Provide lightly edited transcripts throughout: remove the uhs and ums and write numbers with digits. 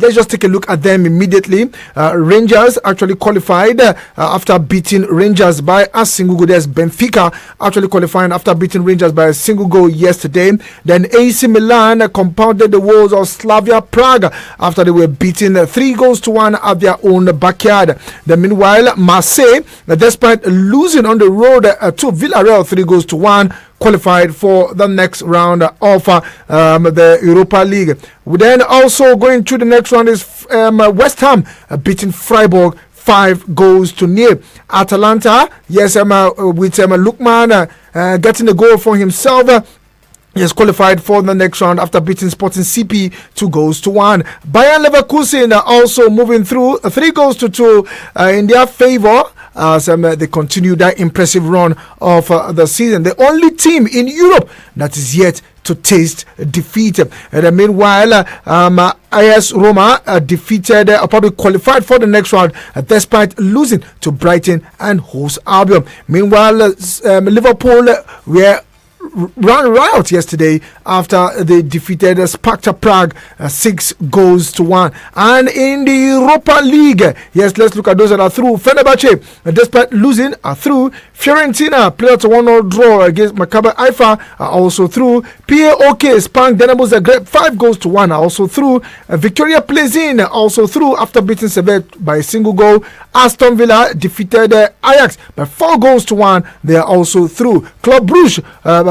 Let's just take a look at them immediately. Rangers actually qualified after beating Rangers by a single goal. There's Benfica actually qualifying after beating Rangers by a single goal yesterday. Then AC Milan compounded the woes of Slavia Prague after they were beaten 3-1 at their own backyard. Then meanwhile, Marseille, despite losing on the road to Villarreal 3-1, qualified for the next round of the Europa League. We then also going to the next round is West Ham beating Freiburg 5-0. Atalanta, yes, with Lukman getting the goal for himself. He has qualified for the next round after beating Sporting CP 2-1. Bayern Leverkusen also moving through 3-2 in their favor as they continue that impressive run of the season. The only team in Europe that is yet to taste defeat. And meanwhile, AS Roma defeated, probably qualified for the next round despite losing to Brighton and Hove Albion. Meanwhile, Liverpool were ran riot yesterday after they defeated Sparta Prague 6-1. And in the Europa League, yes, let's look at those that are through. Fenerbahce, despite losing, are through. Fiorentina played a 1-0 draw against Maccabi Haifa, are also through. PAOK spanked Dinamo Zagreb 5-1, are also through. Victoria Plzeň also through after beating Servette by a single goal. Aston Villa defeated Ajax by 4-1. They are also through. Club Brugge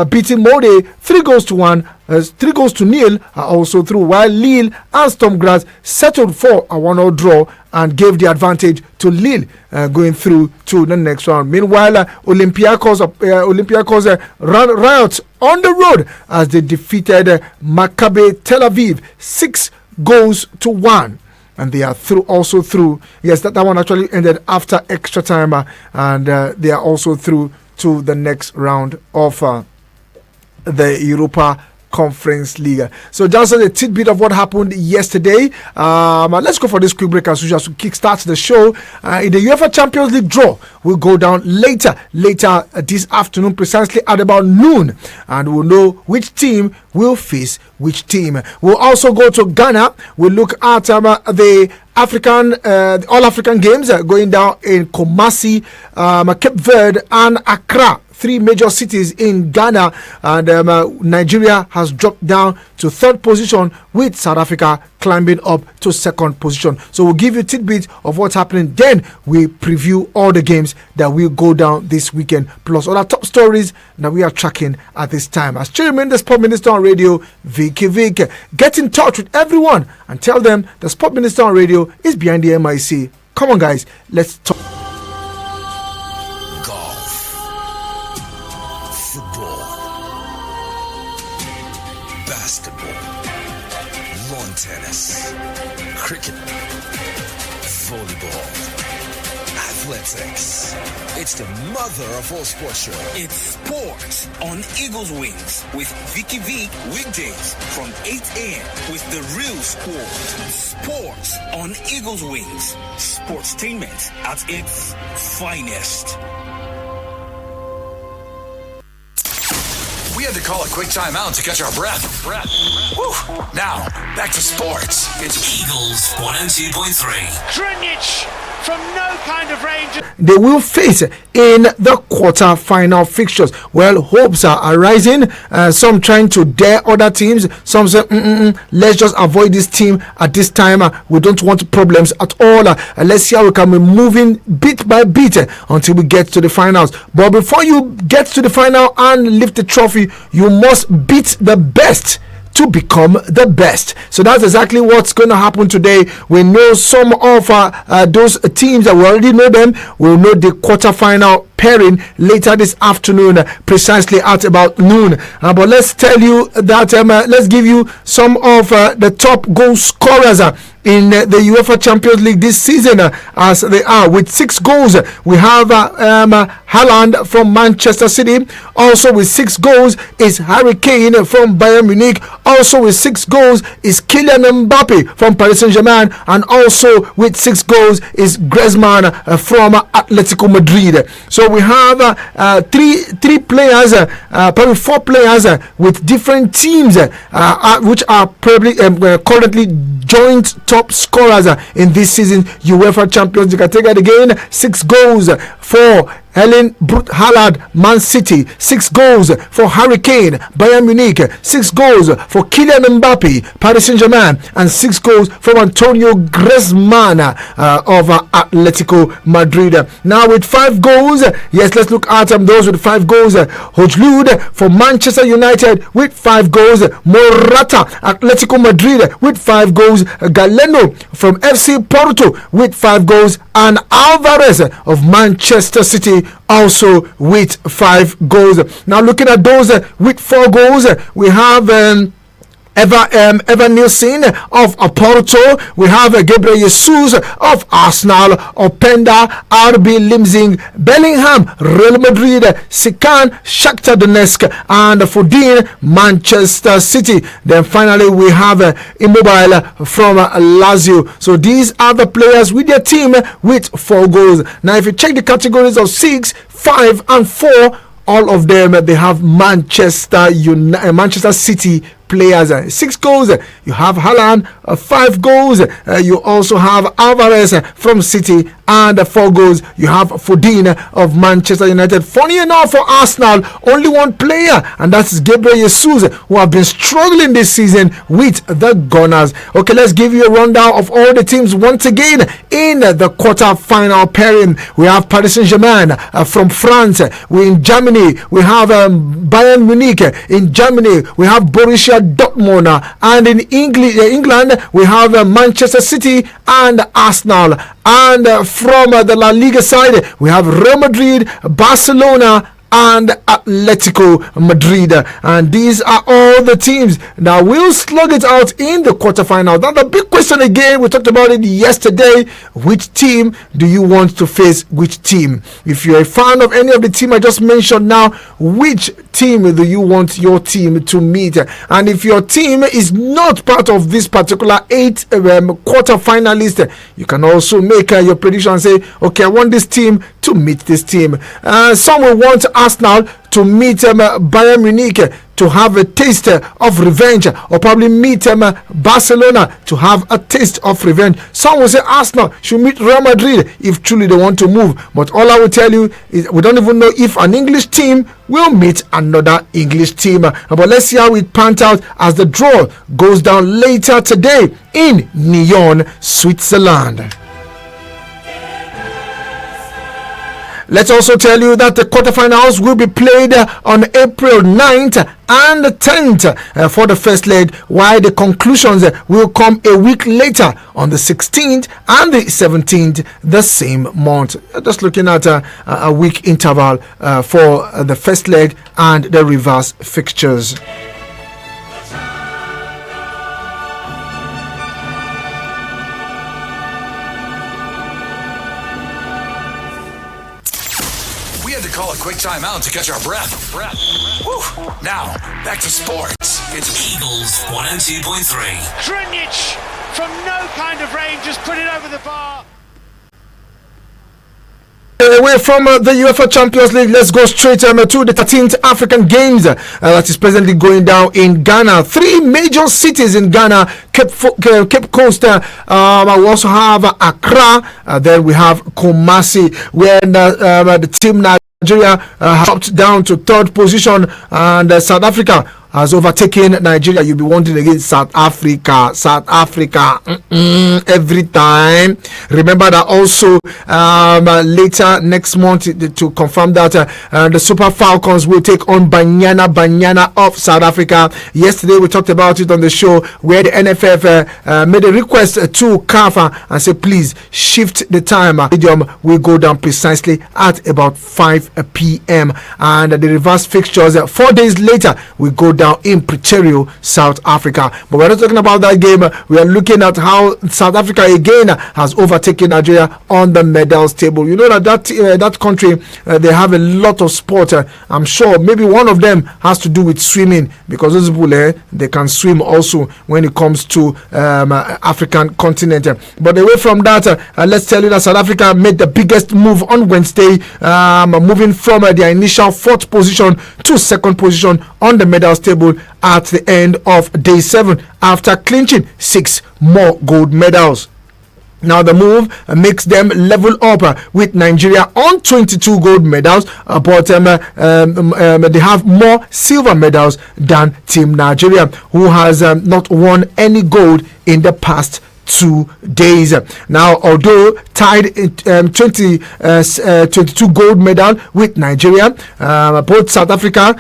beating Molde 3-1. 3-0 are also through, while Lille and Sturm Graz settled for a 1-0 draw and gave the advantage to Lille going through to the next round. Meanwhile, Olympiacos ran riot on the road as they defeated Maccabi Tel Aviv 6-1. And they are also through. Yes, that one actually ended after extra time, and they are also through to the next round of the Europa Conference League. So just a tidbit of what happened yesterday. Let's go for this quick break as usual to kickstart the show. In the UEFA Champions League draw will go down later this afternoon, precisely at about noon, and we'll know which team will face which team. We'll also go to Ghana. We'll look at the All African Games going down in Kumasi, Cape Verde, and Accra. 3 major cities in Ghana, and Nigeria has dropped down to 3rd position, with South Africa climbing up to 2nd position. So we'll give you tidbits of what's happening. Then we preview all the games that will go down this weekend, plus other top stories that we are tracking at this time. As Chairman, the Sport Minister on Radio, Vicky. Get in touch with everyone and tell them the Sport Minister on Radio is behind the MIC. Come on, guys, let's talk. Cricket, volleyball, athletics. It's the mother of all sports show. It's sports on Eagles Wings with Vicky weekdays from 8 a.m. with the real sport. Sports on Eagles Wings. Sportstainment at its finest. We had to call a quick timeout to catch our breath. Whew. Now, back to sports. It's Eagles 102.3. Greenwich from no kind of range. They will face in the quarter-final fixtures. Well, hopes are arising. Some trying to dare other teams. Some say, let's just avoid this team at this time. We don't want problems at all. Let's see how we can be moving bit by bit until we get to the finals. But before you get to the final and lift the trophy, you must beat the best to become the best. So that's exactly what's going to happen today. We know some of those teams that we already know them. We'll know the quarterfinal pairing later this afternoon, precisely at about noon. But let's tell you that let's give you some of the top goal scorers in the UEFA Champions League this season, as they are with 6 goals. We have Haaland from Manchester City. Also with 6 goals is Harry Kane from Bayern Munich. Also with 6 goals is Kylian Mbappe from Paris Saint-Germain, and also with 6 goals is Griezmann from Atletico Madrid. So we have three players, probably 4 players with different teams, which are probably currently joint top scorers in this season UEFA Champions League. I take it again. 6 goals for Erling Braut Haaland, Man City. 6 goals for Harry Kane, Bayern Munich. 6 goals for Kylian Mbappe, Paris Saint-Germain, and 6 goals from Antonio Griezmann of Atletico Madrid. Now with 5 goals, yes, let's look at those with 5 goals. Hojlund for Manchester United with 5 goals. Morata, Atletico Madrid with 5 goals. Galeno from FC Porto with 5 goals, and Alvarez of Manchester City also with 5 goals. Now looking at those with 4 goals, we have Evan Nielsen of Porto. We have Gabriel Jesus of Arsenal, Openda, RB Leipzig, Bellingham, Real Madrid, Sikan, Shakhtar Donetsk, and Foden, Manchester City. Then finally we have Immobile from Lazio. So these are the players with their team with 4 goals. Now if you check the categories of 6, 5, and 4, all of them they have Manchester City players. 6 goals, you have Haaland. 5 goals, you also have Alvarez from City, and 4 goals, you have Foden of Manchester United. Funny enough, for Arsenal, only 1 player, and that's Gabriel Jesus, who have been struggling this season with the Gunners. Okay, let's give you a rundown of all the teams once again in the quarter-final pairing. We have Paris Saint-Germain from France. We in Germany, we have Bayern Munich. In Germany, we have Borussia Dortmund, and in England we have Manchester City and Arsenal, and from the La Liga side we have Real Madrid, Barcelona, and Atletico Madrid, and these are all the teams that will slug it out in the quarterfinal. Now the big question again, we talked about it yesterday: which team do you want to face which team? If you're a fan of any of the team I just mentioned now, which team do you want your team to meet? And if your team is not part of this particular 8 quarter finalist, you can also make your prediction and say, okay, I want this team to meet this team. Some will want Arsenal to meet Bayern Munich to have a taste of revenge, or probably meet Barcelona to have a taste of revenge. Some will say Arsenal should meet Real Madrid if truly they want to move. But all I will tell you is we don't even know if an English team will meet another English team. But let's see how it pans out as the draw goes down later today in Nyon, Switzerland. Let's also tell you that the quarterfinals will be played on April 9th and 10th for the first leg, while the conclusions will come a week later on the 16th and the 17th the same month. Just looking at a week interval for the first leg and the reverse fixtures. Call a quick timeout to catch our breath. Woo. Now, back to sports. It's Eagles 102.3. Krunic from no kind of range just put it over the bar. Away from the UEFA Champions League, let's go straight to the 13th African Games that is presently going down in Ghana. 3 major cities in Ghana: Cape Coast. We also have Accra. Then we have Kumasi, where the team Nigeria has dropped down to 3rd position, and South Africa has overtaken Nigeria. You'll be wondering again, South Africa every time. Remember that also later next month to confirm that the Super Falcons will take on Banyana of South Africa. Yesterday we talked about it on the show, where the NFF made a request to CAF and said, please shift the time. Stadium will go down precisely at about 5 p.m. and the reverse fixtures 4 days later will go down in Pretoria, South Africa. But we're not talking about that game. We are looking at how South Africa again has overtaken Nigeria on the medals table. You know that country, they have a lot of sport. I'm sure maybe one of them has to do with swimming, because those people they can swim also when it comes to African continent. But away from that, let's tell you that South Africa made the biggest move on Wednesday, moving from their initial 4th position to 2nd position on the medals table. table at the end of day 7 after clinching 6 more gold medals. Now the move makes them level up with Nigeria on 22 gold medals, but they have more silver medals than Team Nigeria, who has not won any gold in the past 2 days. Now, although tied in 22 gold medal with Nigeria, both South Africa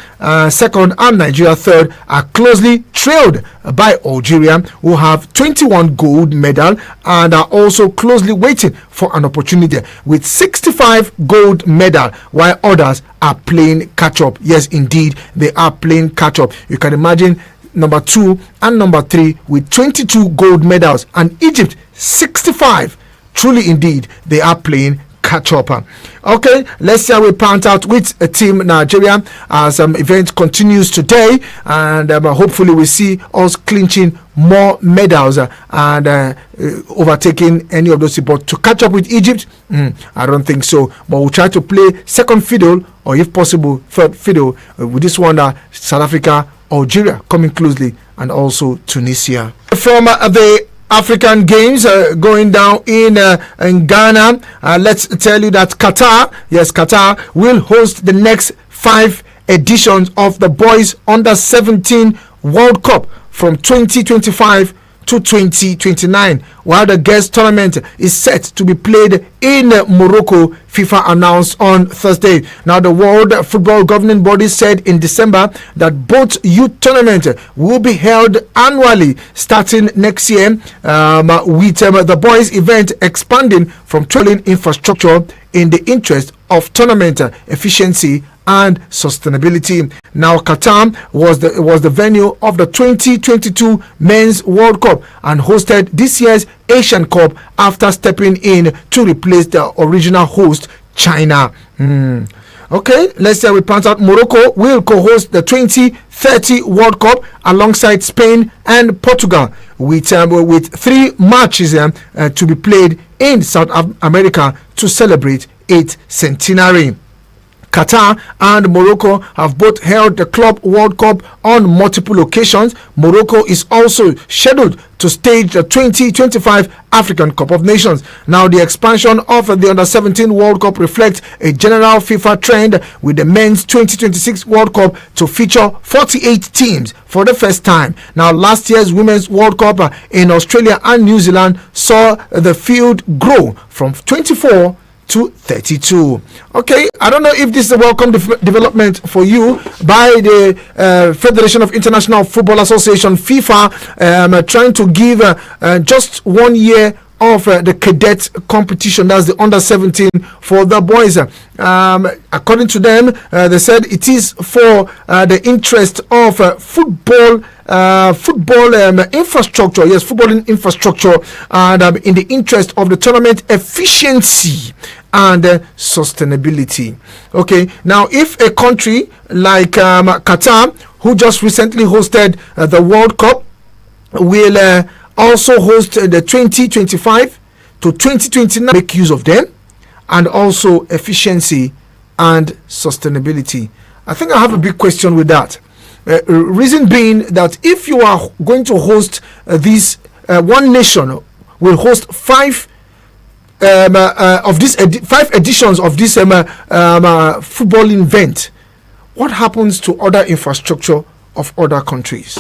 second and Nigeria third are closely trailed by Algeria, who have 21 gold medal and are also closely waiting for an opportunity with 65 gold medal, while others are playing catch up. Yes, indeed, they are playing catch up. You can imagine number 2 and number 3 with 22 gold medals, and Egypt 65. Truly indeed, they are playing catch up. Okay, let's see how we pan out with Team Nigeria as event continues today, and hopefully we see us clinching more medals and overtaking any of those. But to catch up with Egypt, I don't think so, but we'll try to play second fiddle, or if possible third fiddle, with this one, South Africa, Algeria coming closely, and also Tunisia. From the African Games going down in Ghana, let's tell you that Qatar will host the next 5 editions of the Boys Under 17 World Cup from 2025 to 2029, while the guest tournament is set to be played in Morocco, FIFA announced on Thursday. Now, the World Football Governing Body said in December that both youth tournaments will be held annually starting next year, with the boys event expanding from trailing infrastructure in the interest of tournament efficiency and sustainability. Now, Qatar was the venue of the 2022 Men's World Cup and hosted this year's Asian Cup after stepping in to replace the original host, China. Okay, let's say we point out Morocco will co-host the 2030 World Cup alongside Spain and Portugal, with 3 matches to be played in South America to celebrate its centenary. Qatar and Morocco have both held the Club World Cup on multiple occasions. Morocco is also scheduled to stage the 2025 African Cup of Nations. Now, the expansion of the Under-17 World Cup reflects a general FIFA trend, with the Men's 2026 World Cup to feature 48 teams for the first time. Now, last year's Women's World Cup in Australia and New Zealand saw the field grow from 24 to 32. Okay, I don't know if this is a welcome development for you by the Federation of International Football Association, FIFA, trying to give just 1 year of the cadet competition, that's the under 17 for the boys. According to them, they said it is for the interest of football infrastructure, yes, footballing infrastructure, and in the interest of the tournament efficiency and sustainability. Okay, now if a country like Qatar, who just recently hosted the World Cup, will also host the 2025 to 2029, make use of them, and also efficiency and sustainability. I think I have a big question with that. Reason being that if you are going to host this, one nation will host 5 of this 5 editions of this footballing event, what happens to other infrastructure of other countries?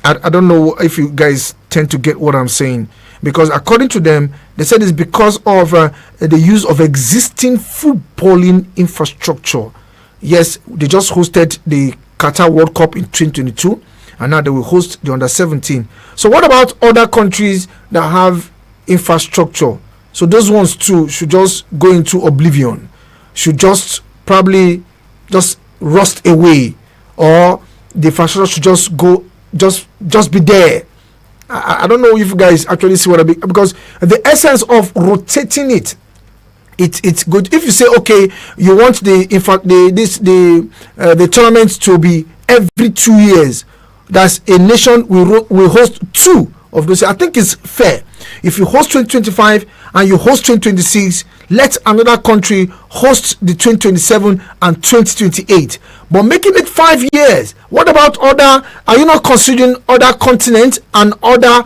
I don't know if you guys tend to get what I'm saying, because according to them, they said it's because of the use of existing footballing infrastructure. Yes, they just hosted the Qatar World Cup in 2022, and now they will host the under 17. So what about other countries that have infrastructure? So those ones too should just go into oblivion, should just probably just rust away, or the infrastructure should just go, just be there. I don't know if you guys actually see what I mean, because the essence of rotating it's good. If you say, okay, you want the tournament to be every 2 years, that's a nation will host 2 of those. I think it's fair. If you host 2025 and you host 2026, let another country host the 2027 and 2028. But making it 5 years, what about are you not considering other continents and other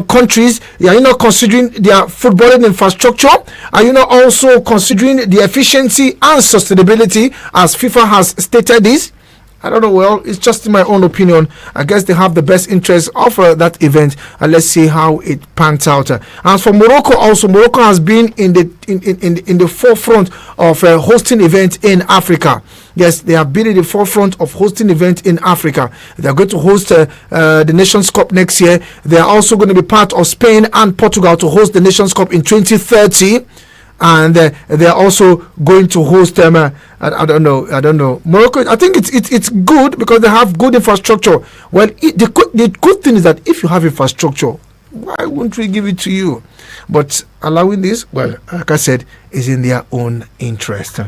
countries? Are you not considering their footballing infrastructure? Are you not also considering the efficiency and sustainability as FIFA has stated this? I don't know. Well, it's just in my own opinion. I guess they have the best interest of that event, and let's see how it pans out. As for Morocco, also Morocco has been in the forefront of hosting events in Africa. Yes, they have been in the forefront of hosting events in Africa. They are going to host the Nations Cup next year. They are also going to be part of Spain and Portugal to host the Nations Cup in 2030. And they are also going to host them. I don't know. Morocco. I think it's good because they have good infrastructure. Well, the good thing is that if you have infrastructure, why won't we give it to you? But allowing this, well, like I said, is in their own interest.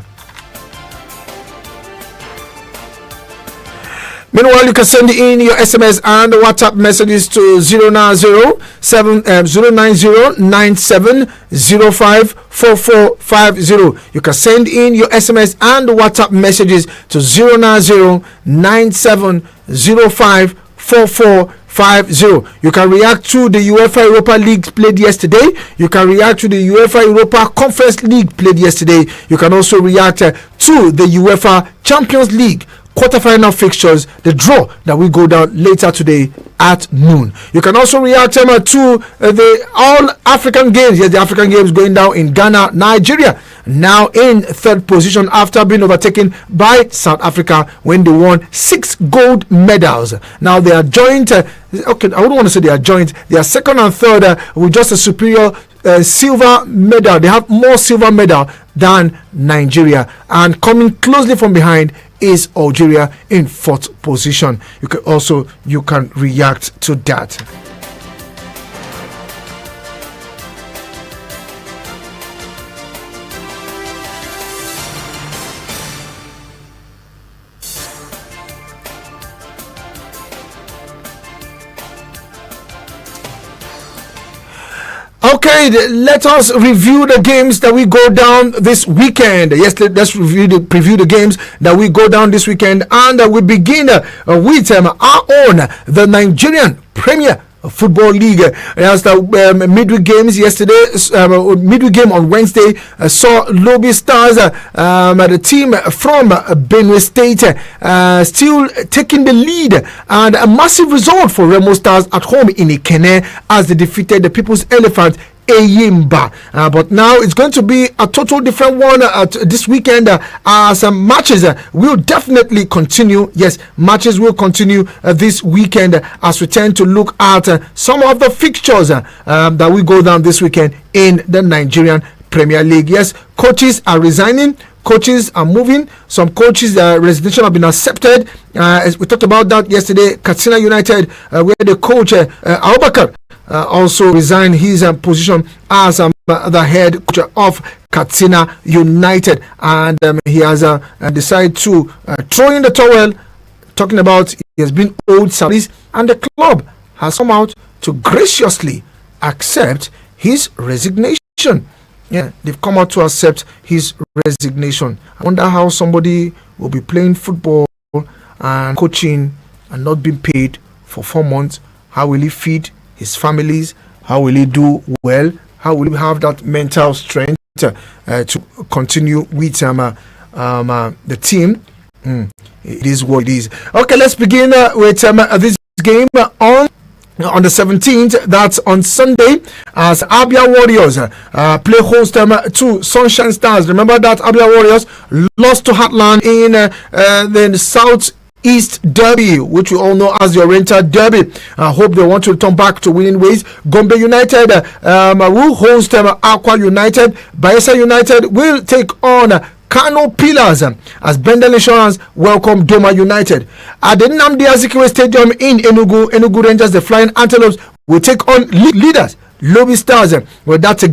Meanwhile, you can send in your SMS and WhatsApp messages to 09097054450. You can send in your SMS and WhatsApp messages to 09097054450. You can react to the UEFA Europa League played yesterday. You can react to the UEFA Europa Conference League played yesterday. You can also react to the UEFA Champions League quarterfinal fixtures, the draw that will go down later today at noon. You can also react to the All African Games. Yes, the African Games going down in Ghana. Nigeria now in third position after being overtaken by South Africa when they won 6 gold medals. Now they are joint. Okay, I wouldn't want to say they are joint. They are second and third with just a superior silver medal. They have more silver medal than Nigeria, and coming closely from behind is Algeria in fourth position. You can react to that. Okay, let us review the games that we go down this weekend. Yes, let's preview the games that we go down this weekend, and we begin with our own, the Nigerian Premier Football League. As the midweek games yesterday, midweek game on Wednesday saw Lobby Stars, the team from Benue State, still taking the lead, and a massive result for Remo Stars at home in Ikene as they defeated the People's Elephant Eyimba. But now it's going to be a total different one this weekend. Some matches will definitely continue. Yes, matches will continue this weekend as we tend to look at some of the fixtures that will go down this weekend in the Nigerian Premier League. Yes, coaches are resigning. Coaches are moving. Some coaches' resignation have been accepted. As we talked about that yesterday, Katsina United, where the coach Abubakar also resigned his position as the head coach of Katsina United, and he has decided to throw in the towel. Talking about he has been owed salaries, and the club has come out to graciously accept his resignation. Yeah, they've come out to accept his resignation. I wonder how somebody will be playing football and coaching and not being paid for 4 months. How will he feed his families? How will he do well? How will he have that mental strength to continue with the team? It is what it is. Okay, let's begin with this game on the 17th, that's on Sunday, as Abia Warriors play host to Sunshine Stars. Remember that Abia Warriors lost to Heartland in the Southeast Derby, which we all know as the Oriental Derby. I hope they want to return back to winning ways. Gombe United will host Aqua United. Bayelsa United will take on Kano Pillars as Bendel Insurance welcome Doma United. At the Nnamdi Azikiwe Stadium in Enugu Rangers, the Flying Antelopes, will take on leaders Lobby Stars. Well, that's a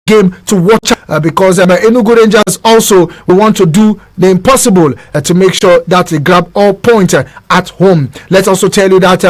game to watch because Enugu Rangers also will want to do the impossible to make sure that they grab all points at home. Let's also tell you that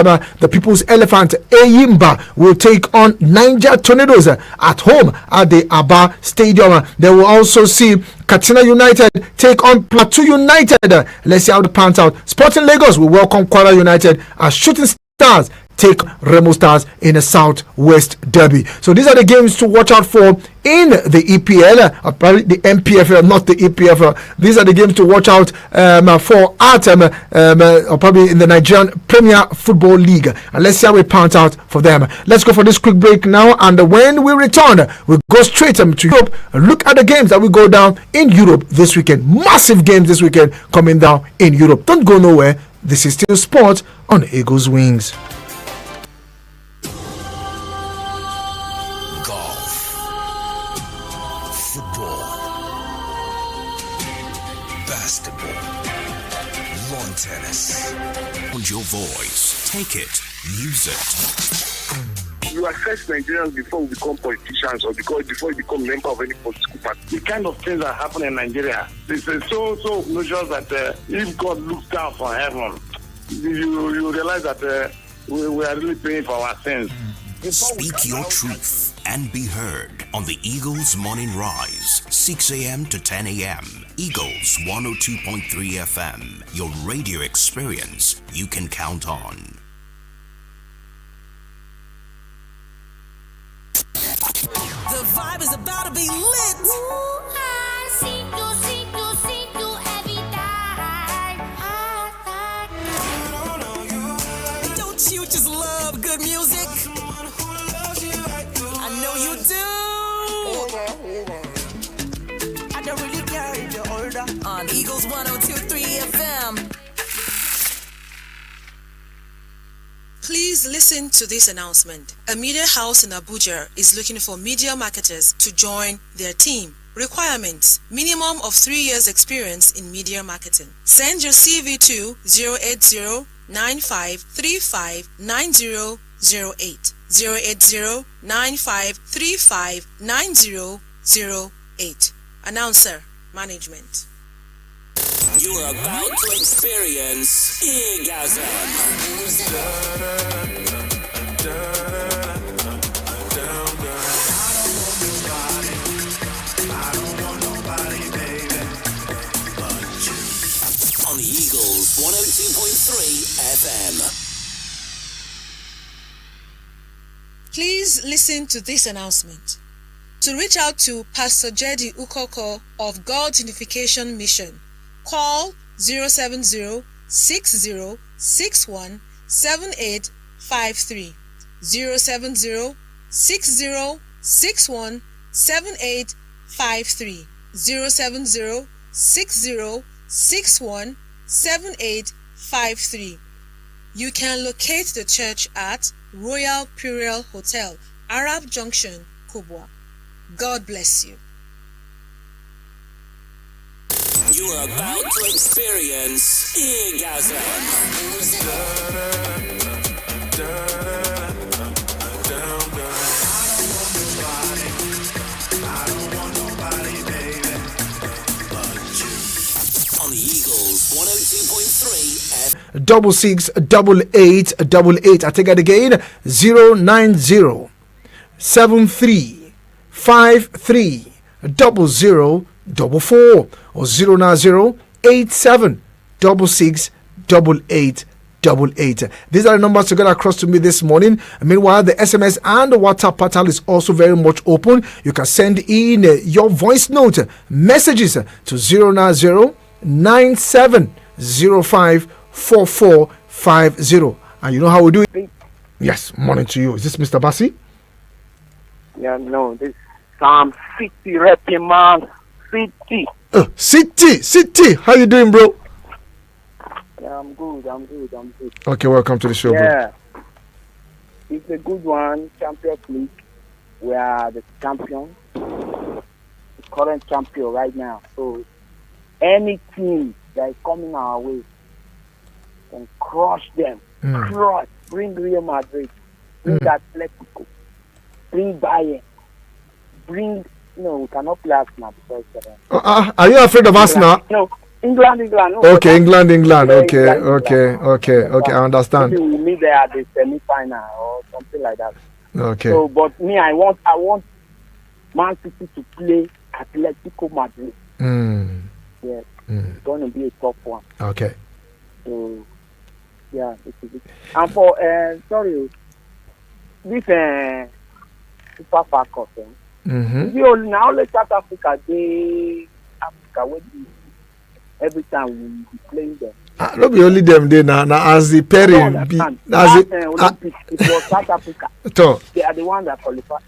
the People's Elephant Eyimba will take on Niger Tornadoes at home at the Aba Stadium. They will also see Katsina United take on Plateau United. Let's see how it pans out. Sporting Lagos will welcome Kwara United as Shooting Stars take Remo Stars in a Southwest Derby. So these are the games to watch out for in the EPL, probably the MPFL, not the EPFL. These are the games to watch out for at or probably in the Nigerian Premier Football League. And let's see how it pans out for them. Let's go for this quick break now, and when we return, we'll go straight to Europe and look at the games that will go down in Europe this weekend. Massive games this weekend coming down in Europe. Don't go nowhere. This is still sport on Eagles Wings. Your voice. Take it. Use it. You assess Nigerians before we become politicians or before you become member of any political party. The kind of things that happen in Nigeria, this is so obnoxious that if God looks down from heaven, you realize that we are really paying for our sins. Speak your truth and be heard on the Eagles Morning Rise, 6 a.m. to 10 a.m. Eagles 102.3 FM, your radio experience you can count on. The vibe is about to be lit. Ooh, I see you every time. Don't you just love good music? I know you do. I don't really care if you're older. On Eagles 102.3 FM. Please listen to this announcement. A media house in Abuja is looking for media marketers to join their team. Requirements: minimum of 3 years experience in media marketing. Send your CV to 080-9535-9008. 080-9535-9008. Announcer, Management. You are about to experience Eargasm. On the Eagles 102.3 FM. Please listen to this announcement. To reach out to Pastor Jedi Ukoko of God's Unification Mission, call 070-6061-7853. 070-6061-7853. 070-6061-7853. You can locate the church at Royal Imperial Hotel, Arab Junction, Kubwa. God bless you. You are about to experience Eargasm. On the Eagles 102.3 FM. 668888. I take it again. 090 73 53 00 44 or 090 87 66 88 88. These are the numbers to get across to me this morning. Meanwhile, the SMS and the WhatsApp portal is also very much open. You can send in your voice note messages to 090 9705 4450. And you know how we do it? Yes, morning to you. Is this Mr. Bassi? Yeah, no, this Sam City rapping man. City. City. How you doing, bro? Yeah, I'm good. Okay, welcome to the show, yeah. Bro. It's a good one. Champions League. We are the champions. The current champion right now. So any team that is coming our way can crush them. Crush. Bring Real Madrid. Bring Atletico. Bring Bayern. Bring No, we cannot play Arsenal because. Are you afraid of Arsenal? No, England. No, Okay, England. Okay, England. I understand. Maybe we'll meet there at the semi-final or something like that. Okay. So, but me, I want Man City to play Atletico Madrid. Yes, it's going to be a tough one. Okay. So, yeah, it. And for this Super Falcons. Now only South Africa, every time we be playing them. Not be only them there now. Now as the pairing be Olympics, it was South Africa. They are the ones that qualify.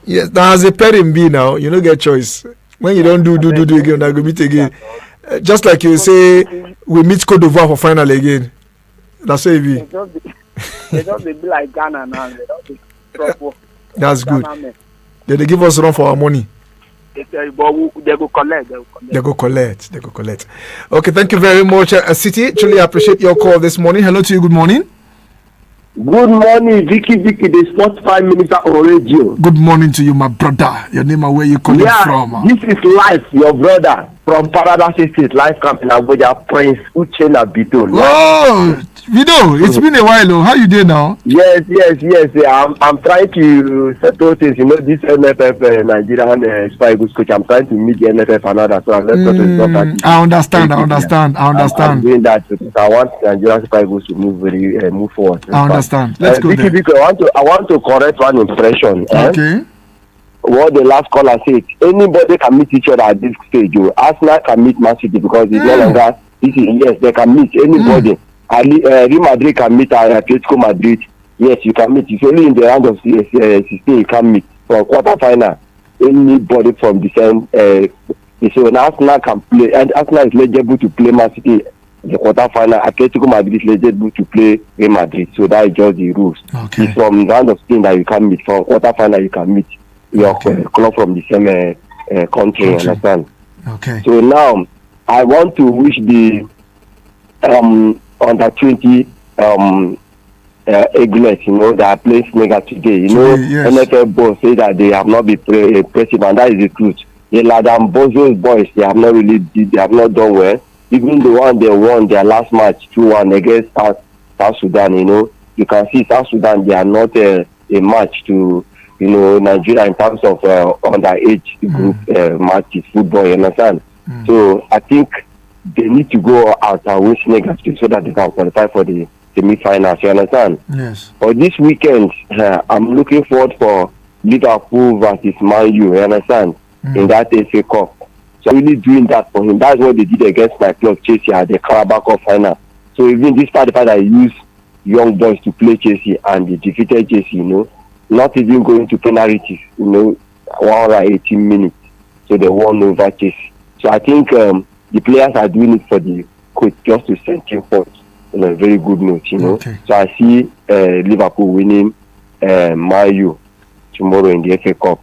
Yes, now as the pairing be now, you don't get choice. When you don't do again, now go meet again. Just like you say, we meet Cote d'Ivoire for final again. That's what it be. They don't be like Ghana now. They don't be trouble. That's good. They give us run for our money. They go collect. They go collect. Okay, thank you very much, City. Truly appreciate your call this morning. Hello to you. Good morning. Good morning, Vicky, the Sports Prime Minister on radio. Good morning to you, my brother. Your name and where you calling from? This is Life, your brother from Paradise Estate, Life Camp in Abuja, Prince Uchenna Bito. Oh, Vido, it's been a while. How you doing now? Yes. I'm trying to settle things. You know, this NFF Nigerian Spy Eagles coach. I'm trying to meet the NFF and others. So I understand. I'm doing that because I want the Nigerian Spy Eagles to move forward. I understand. Let's go there. Vicky, I want to correct one impression. Okay. What the last caller said, anybody can meet each other at this stage. Arsenal can meet Man City because it's no longer easy. Yes, they can meet anybody. Real Madrid can meet Atletico Madrid. Yes, you can meet. It's only in the round of 16 you can meet. For quarter final, anybody from the same. So Arsenal can play, and Arsenal is eligible to play Man City in the quarter final. Atletico Madrid is eligible to play Real Madrid. So that is just the rules. Okay. It's from the round of 16 that you can meet. From quarter final, you can meet your club from the same country. Understand? Okay. So now I want to wish the under 20 Eagles, you know, that are playing Senegal today. You know, NFL boss say that they have not been impressive, and that is the truth. The Ladan Bozo's boys, they have not done well. Even the one they won their last match 2-1 against South Sudan, you know, you can see South Sudan, they are not a match to, you know, Nigeria in terms of underage group matches, football, you understand? So I think they need to go out and win Senegal so that they can qualify for the semi-finals, you understand? Yes. For this weekend, I'm looking forward for Liverpool versus Man U, you understand? In that FA Cup. So I'm really doing that for him. That's what they did against my club, Chelsea, at the Carabao Cup final. So even despite the fact that I used young boys to play Chelsea and they defeated Chelsea, you know, not even going to penalties, you know, 118 minutes. So they won over Chelsea. So I think the players are doing it for the coach just to send him forth on a very good note, you know. Okay. So I see Liverpool winning Man U tomorrow in the FA Cup.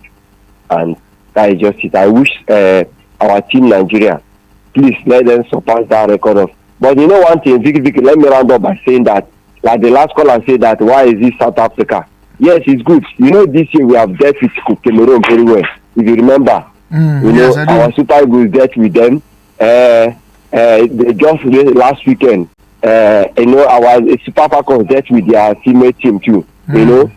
And that is just it. I wish our team Nigeria, please let them surpass that record of. But you know one thing, Vicky, let me round up by saying that, like the last caller said, that why is this South Africa? Yes, it's good. You know, this year we have dealt with Cameroon very well. If you remember, you know, our Super Eagles dealt with them. They just last weekend, you know, our Super Falcons dealt with their female team too. You know,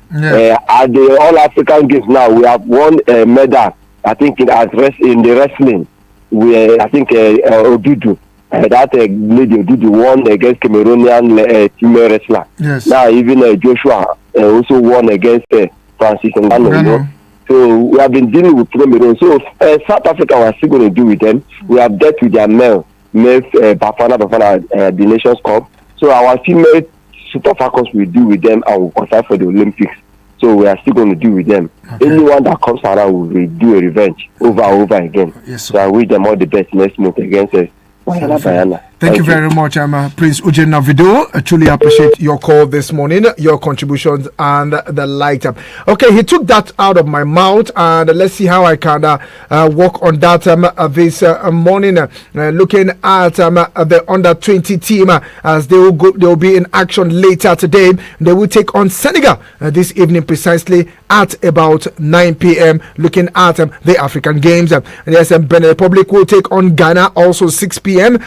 at the All African Games now, we have won a medal. I think in the wrestling, I think Odudu, that lady Odudu won against Cameroonian female wrestler. Yes. Now even Joshua also won against Francis Ngannou. You know? So we have been dealing with Cameroon. So South Africa, we are still going to deal with them. We have dealt with their male Bafana, the Nations Cup. So our female Super Falcons will deal with them and will qualify for the Olympics. So we are still going to deal with them. Okay. Anyone that comes around will do a revenge over and over again. Yes, so I wish them all the best next month against Bayana. Thank you very much, Prince Ujen Navido. I truly appreciate your call this morning, your contributions, and the light. Okay, he took that out of my mouth, and let's see how I can work on that this morning. Looking at the under-20 team as they will be in action later today. They will take on Senegal this evening precisely at about 9 p.m. Looking at the African Games. Yes, Benin Republic will take on Ghana also 6 p.m.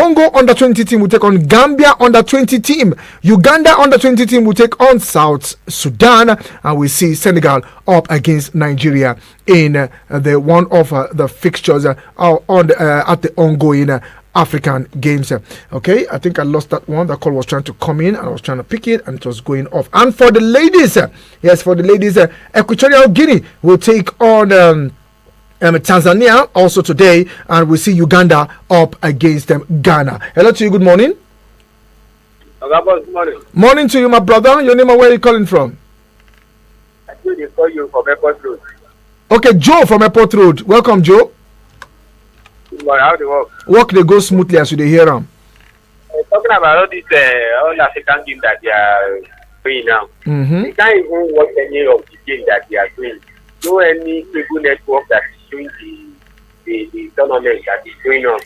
Congo under 20 team will take on Gambia under 20 team. Uganda under 20 team will take on South Sudan, and we see Senegal up against Nigeria in the one of the fixtures at the ongoing African Games. Okay, I think I lost that one. That call was trying to come in and I was trying to pick it and it was going off. And for the ladies, Equatorial Guinea will take on Tanzania also today, and we see Uganda up against Ghana. Hello to you, good morning. Good morning. Morning to you, my brother. Your name and where are you calling from? I think they call you from Airport Road. Okay, Joe from Airport Road. Welcome, Joe. Good morning, how do you work? Work they go smoothly as you dey hear them. Talking about all this all African game that they are playing now. Mm-hmm. You can't even watch any of the game that they are doing. No any cable network that is showing the tournament that is going on.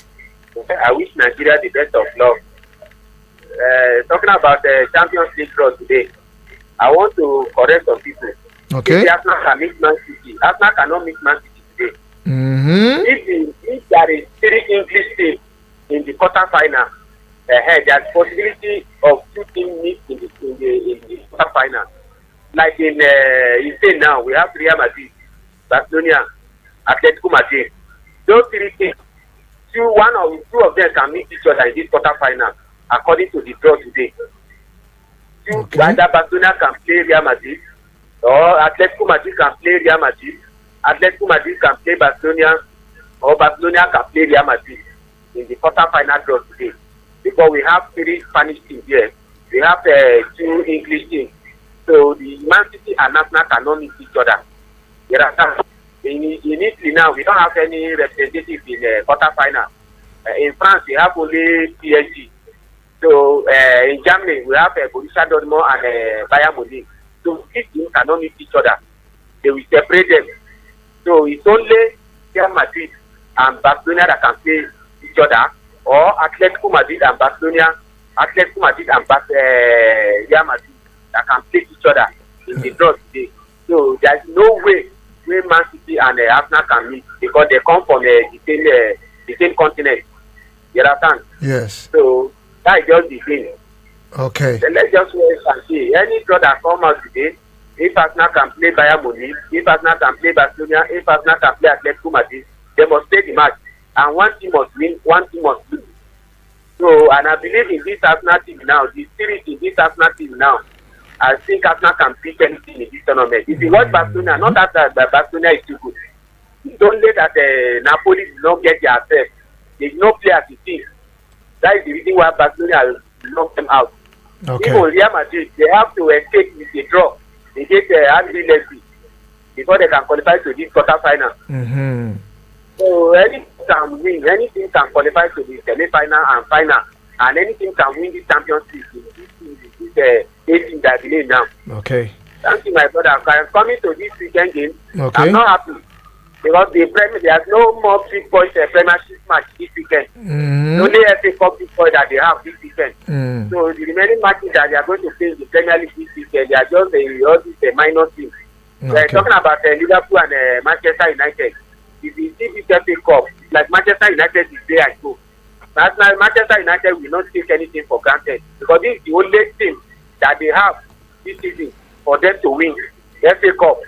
I wish Nigeria the best of luck. Talking about the Champions League draw today, I want to correct some people. Okay. If Arsenal can meet Man City, Arsenal cannot meet Man City today. Mm-hmm. If there is 3 English teams in the quarterfinal, there's possibility of 2 teams meet in the quarterfinal. Like in Spain now, we have Real Madrid, Barcelona, Atletico Madrid. Those 3 teams, two of them can meet each other in this quarterfinal, according to the draw today. Okay. Either Barcelona can play Real Madrid, or Atletico Madrid can play Real Madrid. Atletico Madrid can play Barcelona, or Barcelona can play Real Madrid in the quarterfinal draw today. Because we have 3 Spanish teams here, we have 2 English teams. So the Man City and Arsenal cannot meet each other. In Italy now, we don't have any representative in the quarterfinal. In France, we have only PSG. So in Germany, we have Borussia Dortmund and Bayern Munich. So these teams cannot meet each other. They will separate them. So it's only Real Madrid and Barcelona that can play each other, or Atletico Madrid and Barcelona, Atletico Madrid and Real Madrid that can play each other in the draw today. So there's no way where Man City and Arsenal can meet, because they come from the same continent. You understand? Yes. So that is just the thing. Okay. So let's just wait and see. Any draw that come out today, if Arsenal can play Bayern Munich, if Arsenal can play Barcelona, if Arsenal can play Atletico Madrid, they must play the match. And one team must win, one team must lose. So, and I believe in this Arsenal team now, the spirit in this Arsenal team now, I think Arsenal can beat anything in this tournament. If you watch Barcelona, not that Barcelona is too good. It's only that Napoli did not get their self. They did not play as a team. That is the reason why Barcelona knocked them out. Okay. Even Real Madrid, they have to escape with a draw. They get RB Leipzig before they can qualify to this quarterfinal. Mm-hmm. So anything can win, anything can qualify to the semi-final and final, and anything can win the Champions League. This 18 that delay now. Okay. Thank you, my brother. I'm coming to this weekend game. Okay. I'm not happy because there's no more big boys Premiership match this weekend. Mm-hmm. Only FA Cup big boy that they have this weekend. Mm. So the remaining matches that they are going to play in the Premier League this weekend, they are just all these minor teams. We're talking about Liverpool and Manchester United. If you see this FA Cup, it's like Manchester United is there and go. Manchester United will not take anything for granted, because this is the only team that they have this season for them to win the FA Cup.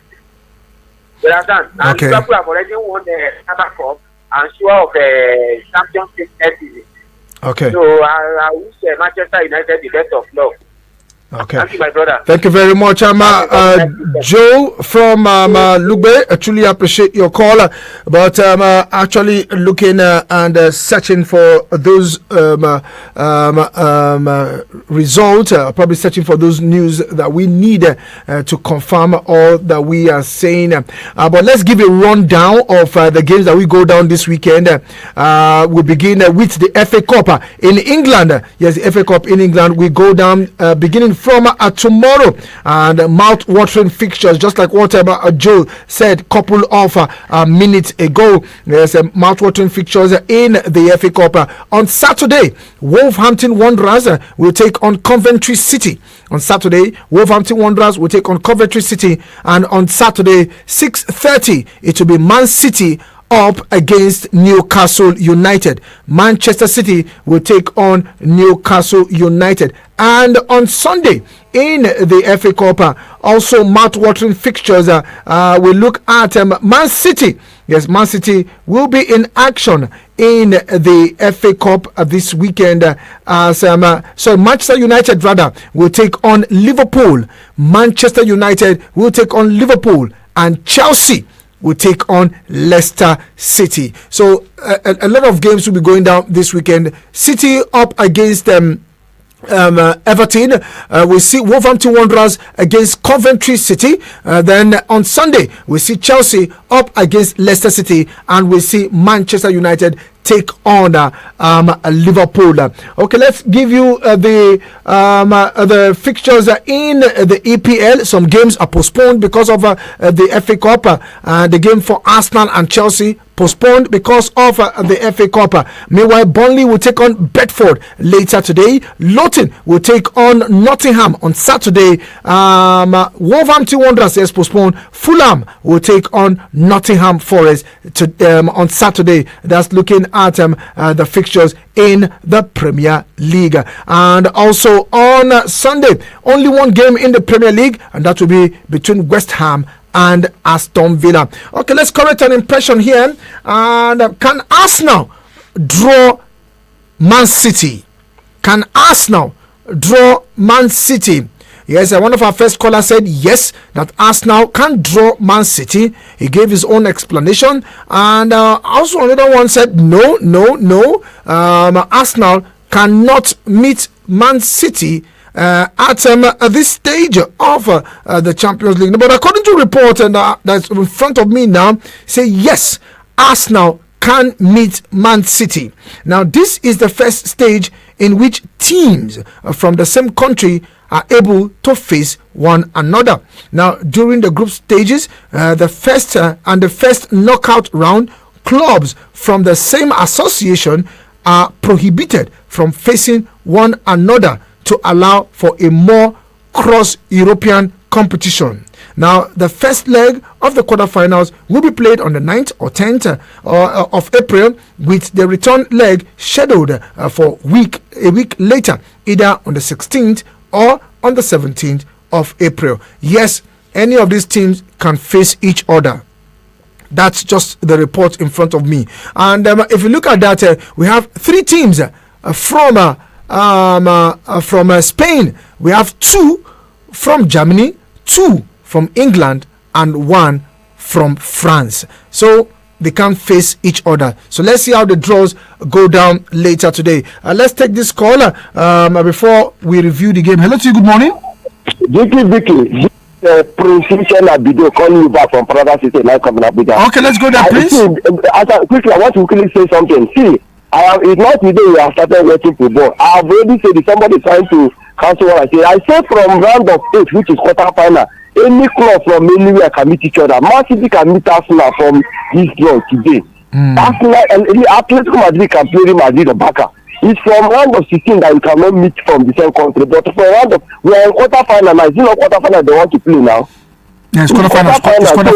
You understand? And Liverpool have already won the Super Cup and sure of Champions League next season. Okay. So I wish Manchester United the best of luck. Okay. Thank you, my brother. Thank you very much. Joe from Lugbe. I truly appreciate your call. But actually looking and searching for those results, probably searching for those news that we need to confirm all that we are saying. But let's give a rundown of the games that we go down this weekend. We begin with the FA Cup in England. Yes, the FA Cup in England. We go down beginning from tomorrow, and mouth-watering fixtures, just like what Joe said couple of minutes ago. There's mouth-watering fixtures in the FA Cup. On Saturday, Wolverhampton Wanderers will take on Coventry City. On Saturday, Wolverhampton Wanderers will take on Coventry City, and on Saturday 6:30 it will be Man City up against Newcastle United. Manchester City will take on Newcastle United. And on Sunday in the FA Cup, also mouth-watering fixtures. We look at Man City. Yes, Man City will be in action in the FA Cup this weekend. Manchester United rather will take on Liverpool. Manchester United will take on Liverpool, and Chelsea will take on Leicester City. So a lot of games will be going down this weekend. City up against Everton. We see Wolverhampton Wanderers against Coventry City. Then on Sunday we see Chelsea up against Leicester City, and we see Manchester United take on Liverpool. Okay, let's give you the fixtures in the EPL. Some games are postponed because of the FA Cup. The game for Arsenal and Chelsea postponed because of the FA Cup. Meanwhile, Burnley will take on Bedford later today. Luton will take on Nottingham on Saturday. Wolverhampton Wanderers is postponed. Fulham will take on Nottingham Forest on Saturday. That's looking at the fixtures in the Premier League. And also on Sunday, only one game in the Premier League, and that will be between West Ham and Aston Villa. Okay, let's correct an impression here. And can Arsenal draw Man City? Can Arsenal draw Man City? Yes, one of our first callers said yes, that Arsenal can draw Man City. He gave his own explanation. And also another one said no. Arsenal cannot meet Man City at this stage of the Champions League. But according to report that's in front of me now, say yes, Arsenal can meet Man City. Now, this is the first stage in which teams from the same country are able to face one another. Now, during the group stages, the first knockout round, clubs from the same association are prohibited from facing one another to allow for a more cross-European competition. Now, the first leg of the quarterfinals will be played on the 9th or 10th of April, with the return leg scheduled for a week later, either on the 16th or on the 17th of April. Yes, any of these teams can face each other. That's just the report in front of me. And if you look at that, we have three teams from Spain. We have two from Germany, two from England, and one from France. So they can't face each other. So let's see how the draws go down later today. Let's take this call before we review the game. Hello to you. Good morning. Vicky. Prince Abido calling you back from Prada City. Okay, let's go there, please. Quickly, I want to quickly say something. See, it's not today we have started watching football. I have already said somebody trying to cancel what I say. I say from round of 8, which is quarter final, any club from anywhere can meet each other. Man City can meet Arsenal from this draw today. Arsenal and Atletico Madrid can play Real Madrid or Barca. It's from round of 16 that you cannot meet from the same country. But for round of, we are in quarter final now. Is it not quarter final they want to play now? Yes, quarter final. So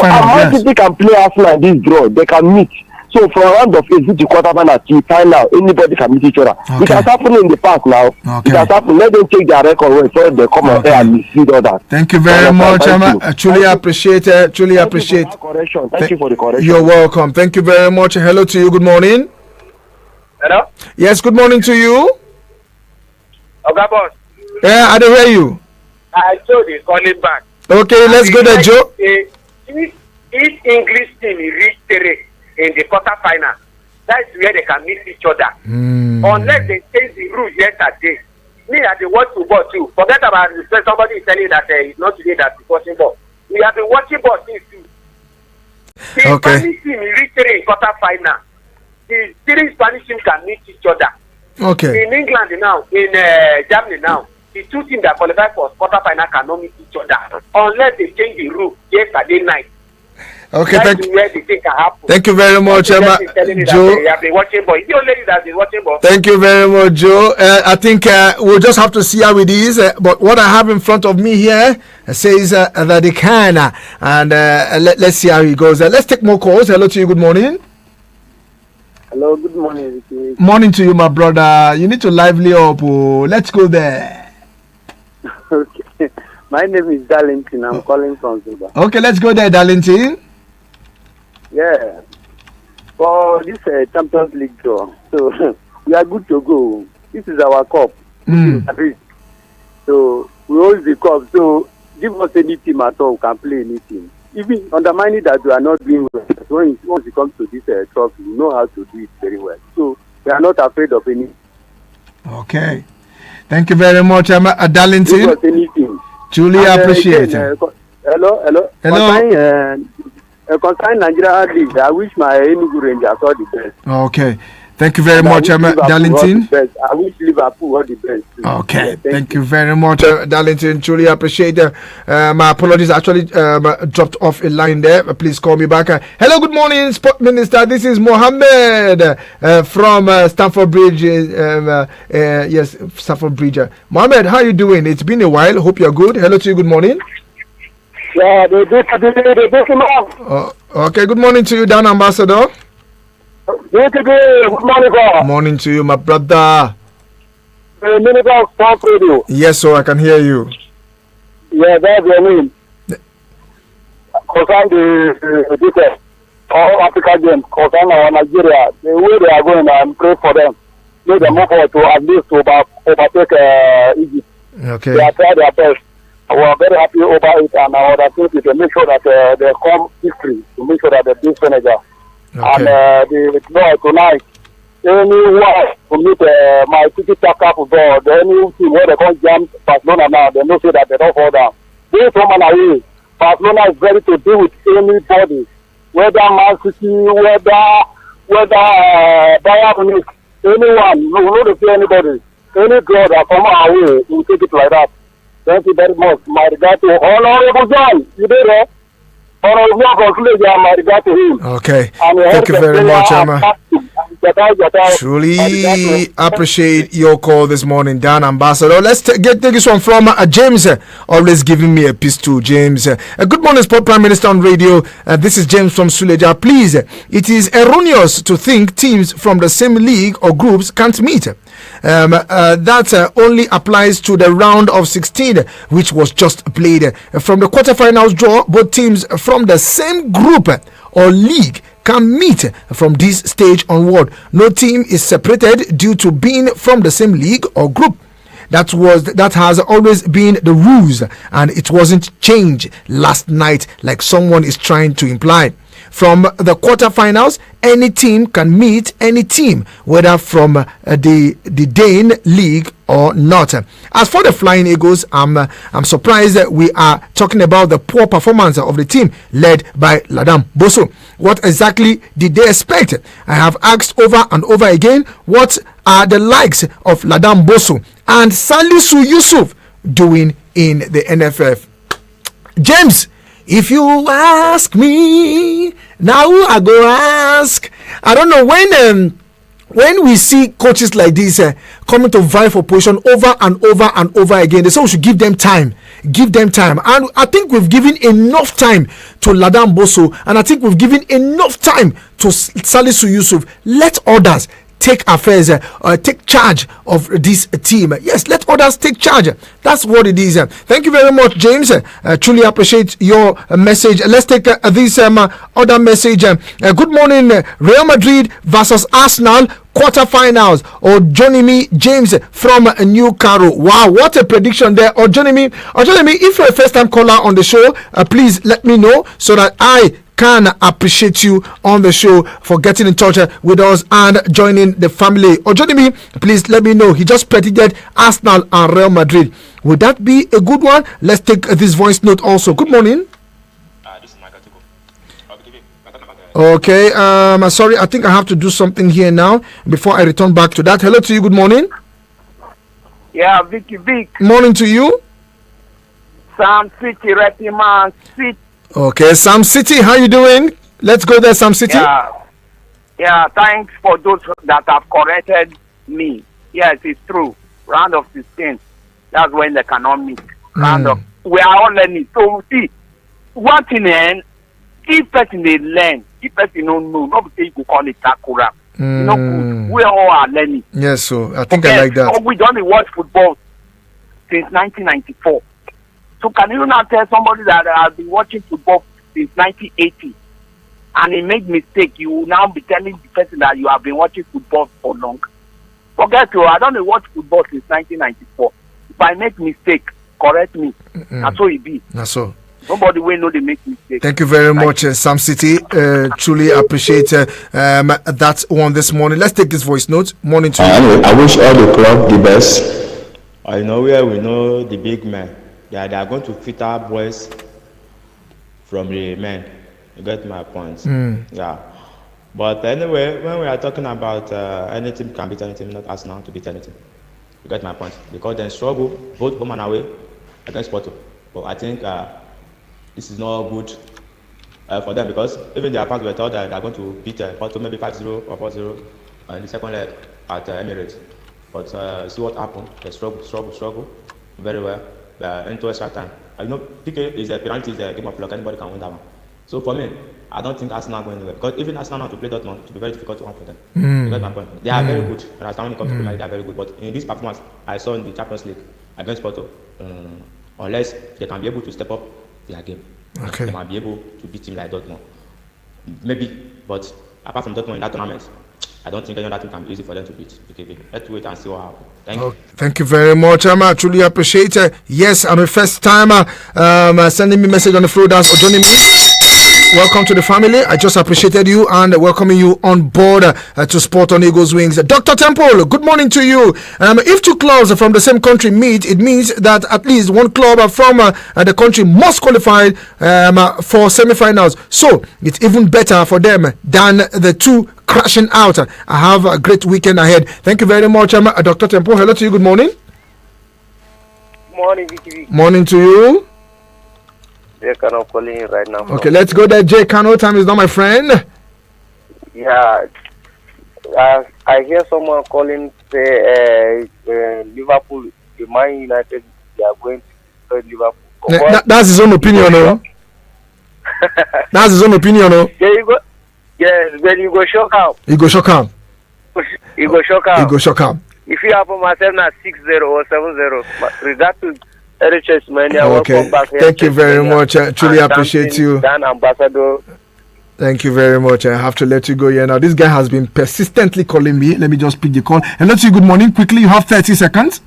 Man City can play Arsenal in this draw. They can meet. So from round of 8 to quarter final to final, anybody can meet each other. Okay. It has happened in the past now. Okay. It has happened. Let them take their record before they come out there and mislead others. Thank you very much, Emma. I truly appreciate it. Truly appreciate. Thank you for the correction. You're welcome. Thank you very much. Hello to you. Good morning. Hello? Yes, good morning to you. Okay, boss. Yeah, I don't hear you. Joe is calling back. Okay, let's go there, Joe. If English team reach 3 in the quarterfinal, that's where they can meet each other. Unless they change the rules yesterday. Me, I dey watch football too. Forget about somebody is telling that it's not today that is watching ball. We have been watching ball since too. The Spanish team reach 3 in quarterfinal. The 3 Spanish teams can meet each other. Okay. In England now, in Germany now, the 2 teams that qualify for quarterfinal cannot meet each other unless they change the rule yesterday night. Okay, thank you. Thank you very much, Joe. Thank you very much, Joe. I think we'll just have to see how it is. But what I have in front of me here says that they can. And let's see how it goes. Let's take more calls. Hello to you. Good morning. Hello, good morning. Vicky. Morning to you, my brother. You need to lively up. Oh. Let's go there. Okay. My name is Darlington. I'm calling from Zuba. Okay, let's go there, Darlington. Yeah. For this Champions League draw, so we are good to go. This is our cup. So we hold the cup. So give us any team at all, we can play anything. Even undermining that we are not doing well. Once it comes to this trophy, we know how to do it very well. So we are not afraid of any. Okay. Thank you very much, Darlington. Give us anything. Truly appreciate it. Hello. Concerning Nigeria League, I wish my Enugu Rangers all the best. Okay. Thank you very much, Darlington. I wish Liverpool all the best. Okay. Thank you very much, Darlington. Truly appreciate it. My apologies. Actually dropped off a line there. Please call me back. Hello, good morning, Sport Minister. This is Mohammed from Stamford Bridge. Yes, Stamford Bridge. Mohammed, how are you doing? It's been a while. Hope you're good. Hello to you. Good morning. Yeah, they do. Okay, good morning to you, Dan Ambassador. Good morning, God. Morning to you, my brother. Minister of Sport Radio. Yes, sir, I can hear you. Yeah, that's your name. Concern the all Africa games, concern our Nigeria, the way they are going, and pray for them. Make them move forward to at least overtake Egypt. Okay. They are trying their best. We are very happy over it, and our other thing is to make sure that they come history, to make sure that they beat Senegal. Okay. And tonight, anyone who meet my ticket taka football, any team where they can't jam Barcelona now, they know say that they don't fall down. This woman away, Barcelona is ready to deal with anybody, whether Man City, whether Bayern Munich, anyone, no to see anybody. Any draw that come our way, we take it like that. Thank you very much. My regard to Honorable John. You there? Honorable John from Suleja, my regard to him. Okay. Thank you very much, Emma. Truly appreciate your call this morning, Dan Ambassador. Let's take this one from James. Always giving me a piece too, James. Good morning, Sport Prime Minister on radio. This is James from Suleja. Please, it is erroneous to think teams from the same league or groups can't meet. That only applies to the round of 16, which was just played. From the quarterfinals draw, both teams from the same group or league can meet from this stage onward. No team is separated due to being from the same league or group. That has always been the rules, and it wasn't changed last night like someone is trying to imply. From the quarterfinals, any team can meet any team, whether from the Dane League or not. As for the Flying Eagles, I'm surprised that we are talking about the poor performance of the team led by Ladam Boso. What exactly did they expect? I have asked over and over again, what are the likes of Ladam Boso and Salisu Yusuf doing in the NFF? James, if you ask me, now I go ask. I don't know when we see coaches like this coming to vie for position over and over and over again, they say we should give them time. And I think we've given enough time to Ladam Boso, and I think we've given enough time to Salisu Yusuf. Let others take affairs, take charge of this team. Yes, let others take charge. That's what it is. Thank you very much, James. Truly appreciate your message. Let's take this other message. Good morning, Real Madrid versus Arsenal. quarterfinals. Or Johnny James from New Carroll. Wow, what a prediction there. Or Johnny, if you're a first-time caller on the show, please let me know so that I can appreciate you on the show for getting in touch with us and joining the family. Or Johnny, please let me know. He just predicted Arsenal and Real Madrid. Would that be a good one? Let's take this voice note also. Good morning. Okay, sorry, I think I have to do something here now before I return back to that. Hello to you, good morning. Yeah, Vicky Vick. Morning to you. Sam City, Rettiman City. Okay, Sam City, how you doing? Let's go there, Sam City. Yeah, thanks for those that have corrected me. Yes, it's true. Round of 16, that's when they cannot meet. Round of, we are all learning. So, see, one thing, if person they learn, if person don't know, nobody you could call it Takura. You know, we all are learning. Yes, so I think I like that. So we don't watch football since 1994. So can you now tell somebody that has been watching football since 1980 and he made mistake, you will now be telling the person that you have been watching football for long? Forget it, I don't watch football since 1994. If I make mistake, correct me. That's how it be. That's all. Nobody will know they make mistakes. Thank you very much, Sam City. Truly appreciate that one this morning. Let's take this voice note. Morning to you. I wish all the club the best. I know where we know the big men. They are going to fit our boys from the men. You get my point? Yeah. But anyway, when we are talking about any team can beat any team, not Arsenal to beat any team. You get my point? Because they struggle both home and away against Porto. But I think this is not good for them because even their fans were told that they are going to beat Porto maybe 5-0 or 4-0 in the second leg at Emirates. But see what happened. They struggle very well into extra time. I know PK is a penalty, is a game of luck. Anybody can win that one. So for me, I don't think Arsenal are going anywhere because even Arsenal now to play Dortmund, it will be very difficult to win for them. You get my point? They are very good. And as when it comes to Premier League, they are very good. But in this performance I saw in the Champions League against Porto, unless they can be able to step up their game, they might be able to beat team like Dortmund. Maybe, but apart from Dortmund in that tournament, I don't think any other team can be easy for them to beat. Okay, let's wait and see what happens. Thank you. Thank you very much. I truly appreciate it. Yes, I'm a first timer sending me message on the floor. That's joining me. Welcome to the family. I just appreciated you and welcoming you on board to Sport on Eagles Wings. Dr. Temple, good morning to you. If two clubs from the same country meet, it means that at least one club from the country must qualify for semi-finals. So it's even better for them than the two crashing out. I have a great weekend ahead. Thank you very much, Dr. Temple. Hello to you. Good morning. Morning, Vicky. Morning to you. Jay Kano calling you right now. Okay, let's go there, Jay Kano. Time is not my friend. Yeah, I hear someone calling say Liverpool, the Man United, they are going to Liverpool. That's his own opinion, no? That's his own opinion, no? There you go. Yes, then you go shock out. You go shock out. You go shock out. You go shock out. If you happen myself now 6-0 or 7-0, regard to RHS Mania, okay. Thank you very much. I truly appreciate you. Dan Ambassador. Thank you very much. I have to let you go here now. This guy has been persistently calling me. Let me just pick the call. Hello to you. Good morning. Quickly, you have 30 seconds.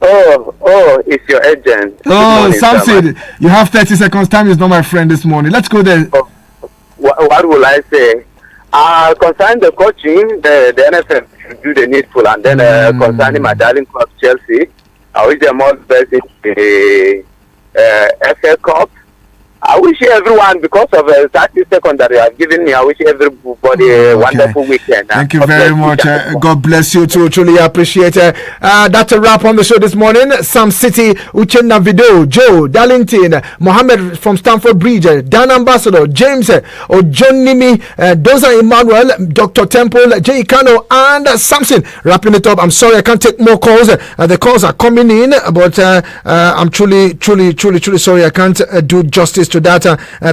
Oh, it's your agent. Oh, Sam said you have 30 seconds. Time is not my friend this morning. Let's go there. What will I say? Concerning the coaching, the NFF should do the needful, and then concerning my darling club Chelsea, I wish them all the best in the FA Cup. I wish everyone, because of 30 seconds that you have given me, I wish everybody a wonderful weekend. Thank you very much. God bless you too. Truly appreciate it. That's a wrap on the show this morning. Sam City, Uchenna Video, Joe, Darlington, Mohammed from Stamford Bridge, Dan Ambassador, James, Ojonimi, Doza Emmanuel, Dr. Temple, Jay Kano, and Samson. Wrapping it up. I'm sorry I can't take more calls. The calls are coming in, but I'm truly sorry I can't do justice to that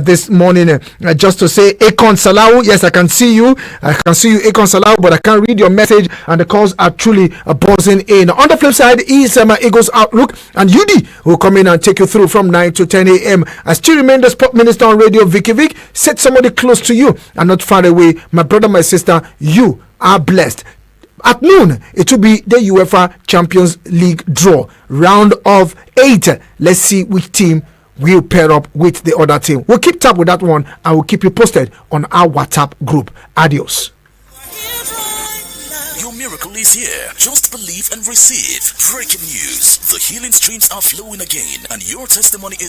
this morning. Just to say, Akon Salau, yes, I can see you, Akon Salau, but I can't read your message, and the calls are truly buzzing in. On the flip side is Eagles Outlook, and UD will come in and take you through from 9 to 10 a.m. I still remain the Sport Minister on Radio, Vicky Vick. Set somebody close to you and not far away. My brother, my sister, you are blessed. At noon, it will be the UEFA Champions League draw, round of 8. Let's see which team will pair up with the other team. We'll keep tab with that one and we'll keep you posted on our WhatsApp group. Adios. Your miracle is here. Just believe and receive. Breaking news. The healing streams are flowing again, and your testimony is